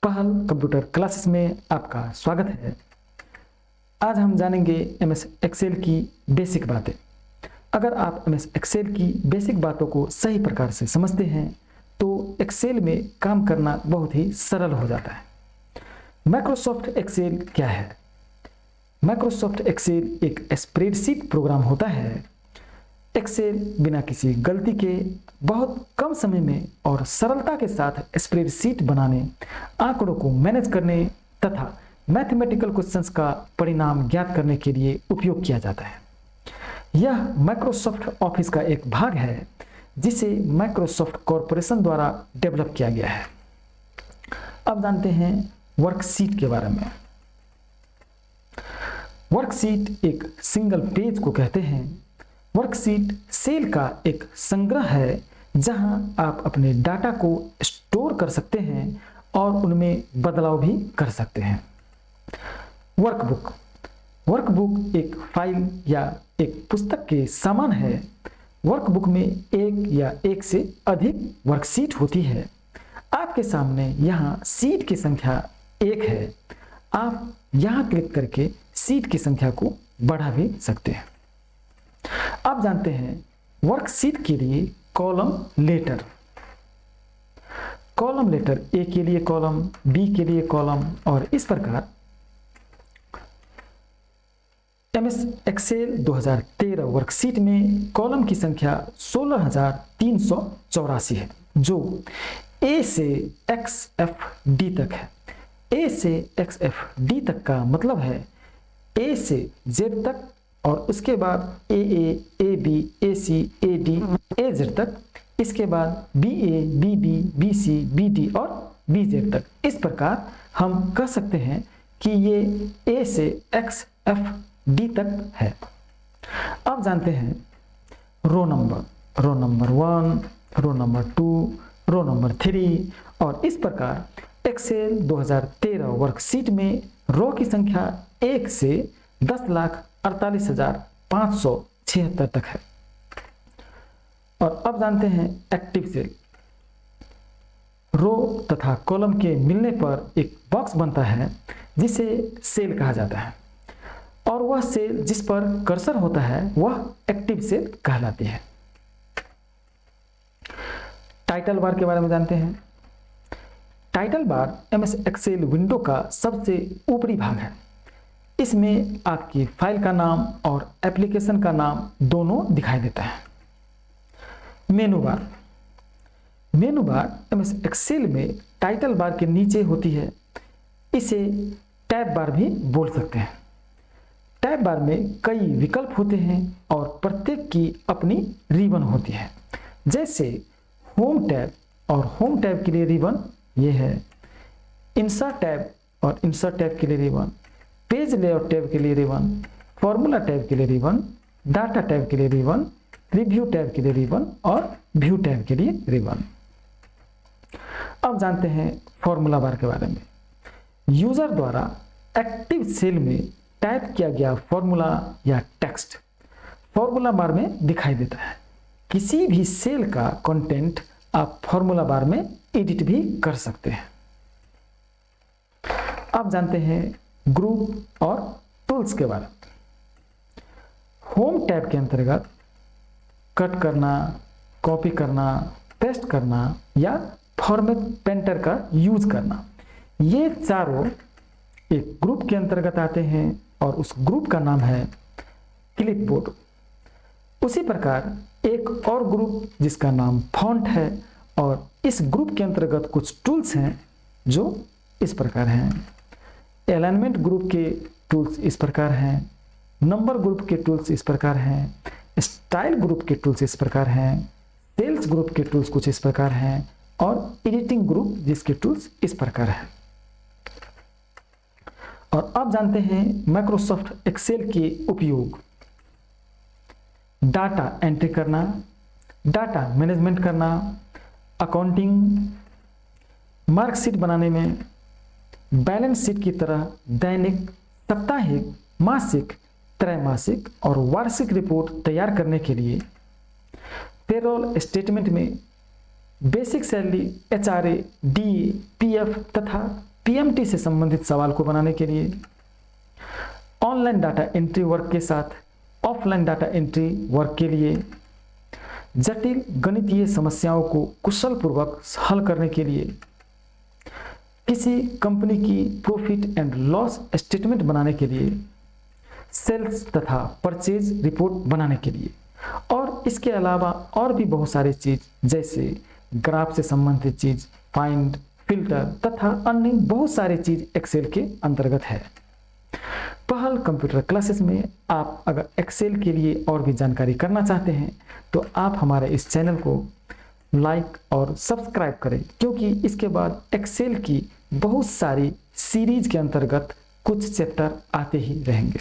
पहल computer classes में आपका स्वागत है। आज हम जानेंगे एमएस एक्सेल की बेसिक बातें। अगर आप एमएस एक्सेल की बेसिक बातों को सही प्रकार से समझते हैं तो एक्सेल में काम करना बहुत ही सरल हो जाता है। माइक्रोसॉफ्ट एक्सेल क्या है? माइक्रोसॉफ्ट एक्सेल एक स्प्रेडशीट प्रोग्राम होता है। एक्सेल बिना किसी गलती के बहुत कम समय में और सरलता के साथ स्प्रेडशीट बनाने, आंकड़ों को मैनेज करने तथा मैथमेटिकल क्वेश्चंस का परिणाम ज्ञात करने के लिए उपयोग किया जाता है। यह माइक्रोसॉफ्ट ऑफिस का एक भाग है जिसे माइक्रोसॉफ्ट कॉरपोरेशन द्वारा डेवलप किया गया है। अब जानते हैं वर्कशीट के बारे में। वर्कशीट एक सिंगल पेज को कहते हैं। वर्कशीट सेल का एक संग्रह है जहां आप अपने डाटा को स्टोर कर सकते हैं और उनमें बदलाव भी कर सकते हैं। वर्कबुक वर्कबुक एक फाइल या एक पुस्तक के समान है। वर्कबुक में एक या एक से अधिक वर्कशीट होती है। आपके सामने यहाँ शीट की संख्या 1 है। आप यहाँ क्लिक करके शीट की संख्या को बढ़ा भी सकते हैं। अब जानते हैं वर्कशीट के लिए column letter. Column letter A के लिए कॉलम, बी के लिए कॉलम और इस प्रकार एमएस एक्सेल 2013 वर्कशीट में कॉलम की संख्या 16,384 है जो ए से XFD तक है। ए से XFD तक का मतलब है ए से Z तक और उसके बाद AA, AB, AC, AD, AZ तक, इसके बाद BA, BB, BC, BD और BZ तक। इस प्रकार हम कह सकते हैं कि ये A से XFD तक है। अब जानते हैं row number 1, row number 2, row number 3 और इस प्रकार एक्सेल 2013 वर्कशीट में रो की संख्या 1 से 10,48,576 तक है। और अब जानते हैं एक्टिव सेल। रो तथा कॉलम के मिलने पर एक बॉक्स बनता है जिसे सेल कहा जाता है और वह सेल जिस पर कर्सर होता है वह एक्टिव सेल कहलाती है। टाइटल बार के बारे में जानते हैं। Title bar MS Excel window का सबसे ऊपरी भाग है। इसमें आपकी फाइल का नाम और एप्लीकेशन का नाम दोनों दिखाई देता है। मेनू बार एमएस एक्सेल में टाइटल बार के नीचे होती है। इसे टैब बार भी बोल सकते हैं। टैब बार में कई विकल्प होते हैं और प्रत्येक की अपनी रिबन होती है। जैसे होम टैब और होम टैब के लिए रिबन ये है। इंसर्ट टैब और इंसर्ट टैब के लिए रिबन, पेज लेआउट टैब के लिए रिबन, फॉर्मूला टैब के लिए रिबन, डाटा टैब के लिए रिबन, रिव्यू टैब के लिए रिबन और व्यू टैब के लिए रिबन। अब जानते हैं फॉर्मूला बार के बारे में। यूजर द्वारा एक्टिव सेल में टाइप किया गया फॉर्मूला या टेक्स्ट फॉर्मूला बार में दिखाई देता है। किसी भी सेल का कंटेंट आप फॉर्मूला बार में एडिट भी कर सकते हैं। अब जानते हैं ग्रुप और टूल्स के बारे में। होम टैब के अंतर्गत कट करना, कॉपी करना, पेस्ट करना या फॉर्मेट पेंटर का यूज करना, ये चारों एक ग्रुप के अंतर्गत आते हैं और उस ग्रुप का नाम है क्लिपबोर्ड। उसी प्रकार एक और ग्रुप जिसका नाम फॉन्ट है और इस ग्रुप के अंतर्गत कुछ टूल्स हैं जो इस प्रकार हैं। अलाइनमेंट ग्रुप के टूल्स इस प्रकार हैं, नंबर ग्रुप के टूल्स इस प्रकार हैं, स्टाइल ग्रुप के टूल्स इस प्रकार हैं, सेल्स ग्रुप के टूल्स कुछ इस प्रकार हैं और एडिटिंग ग्रुप जिसके टूल्स इस प्रकार हैं। और अब जानते हैं माइक्रोसॉफ्ट एक्सेल के उपयोग। डाटा एंट्री करना, डाटा मैनेजमेंट करना, अकाउंटिंग, मार्कशीट बनाने में, बैलेंस शीट की तरह दैनिक, साप्ताहिक, मासिक, त्रैमासिक और वार्षिक रिपोर्ट तैयार करने के लिए, पेरोल स्टेटमेंट में basic salary, HRA, DA, PF तथा पीएमटी से संबंधित सवाल को बनाने के लिए, ऑनलाइन डाटा एंट्री वर्क के साथ ऑफलाइन डाटा एंट्री वर्क के लिए, जटिल गणितीय समस्याओं को कुशल पूर्वक हल करने के लिए, किसी कंपनी की प्रॉफिट एंड लॉस स्टेटमेंट बनाने के लिए, सेल्स तथा परचेज रिपोर्ट बनाने के लिए, और इसके अलावा और भी बहुत सारी चीज जैसे ग्राफ से संबंधित चीज, फाइंड, फिल्टर तथा अन्य बहुत सारी चीज एक्सेल के अंतर्गत है। पहल कंप्यूटर क्लासेस में आप अगर एक्सेल के लिए और भी जानकारी करना चाहते हैं तो आप हमारे इस चैनल को लाइक और सब्सक्राइब करें, क्योंकि इसके बाद एक्सेल की बहुत सारी सीरीज के अंतर्गत कुछ चैप्टर आते ही रहेंगे।